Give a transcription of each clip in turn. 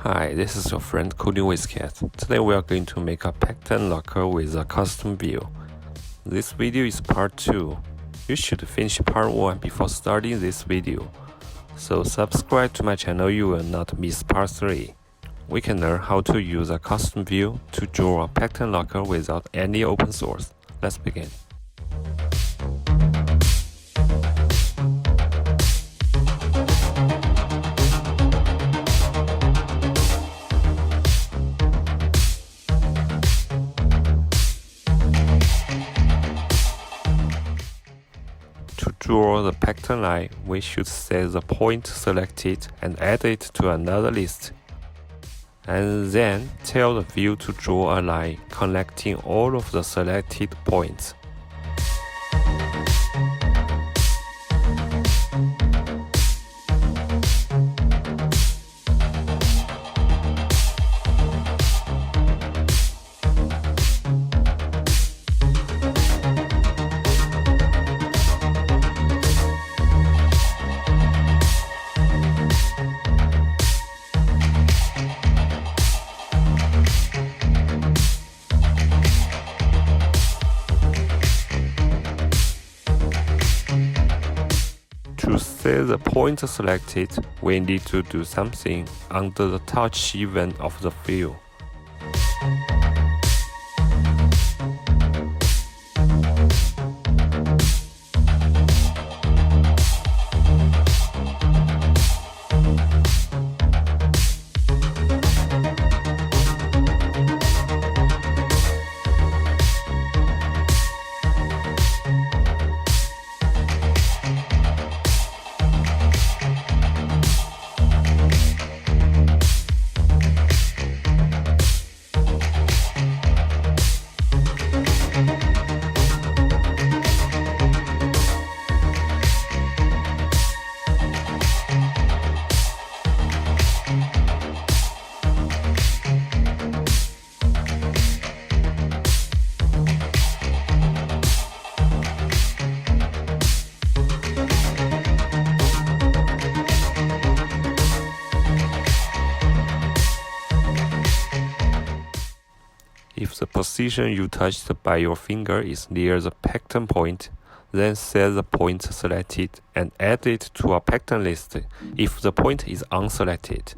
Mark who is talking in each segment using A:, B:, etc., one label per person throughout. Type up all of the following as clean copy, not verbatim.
A: Hi, this is your friend Coding with Cat. Today we are going to make a pattern locker with a custom view. This video is part 2. You should finish part 1 before starting this video. So subscribe to my channel, you will not miss part 3. We can learn how to use a custom view to draw a pattern locker without any open source. Let's begin. To draw the pattern line, we should set the point selected and add it to another list. And then tell the view to draw a line connecting all of the selected points. To set the point selected, we need to do something under the touch event of the view. If the position you touched by your finger is near the pattern point, then set the point selected and add it to a pattern list if the point is unselected.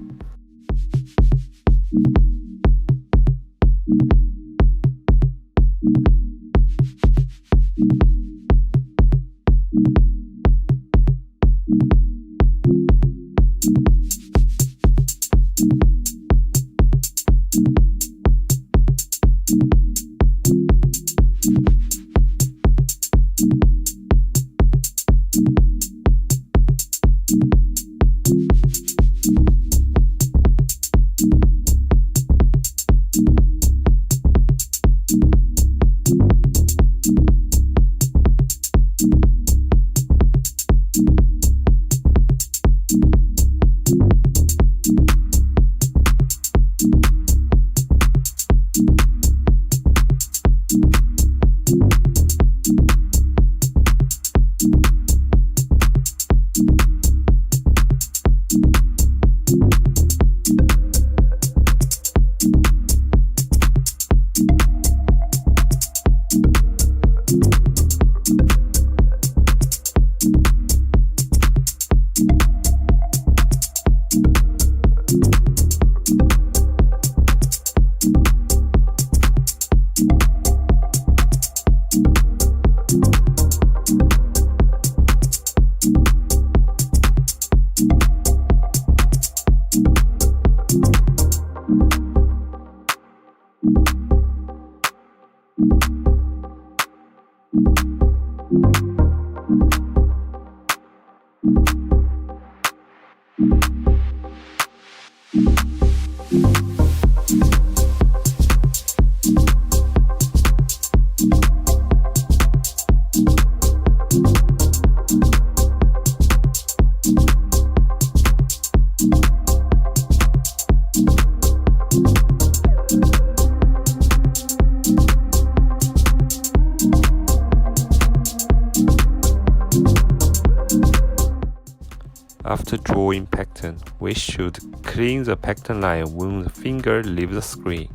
A: After drawing drawing pattern, we should clean the pattern line when the finger leaves the screen.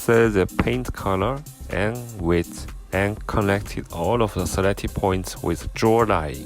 A: Set the paint color and width and connected all of the selected points with draw line.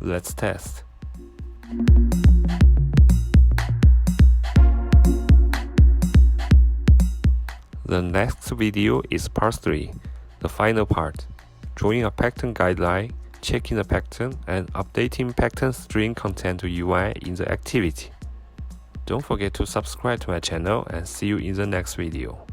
A: Let's test. The next video is part 3, the final part, drawing a pattern guideline, checking the pattern, and updating pattern string content to UI in the activity. Don't forget to subscribe to my channel and see you in the next video.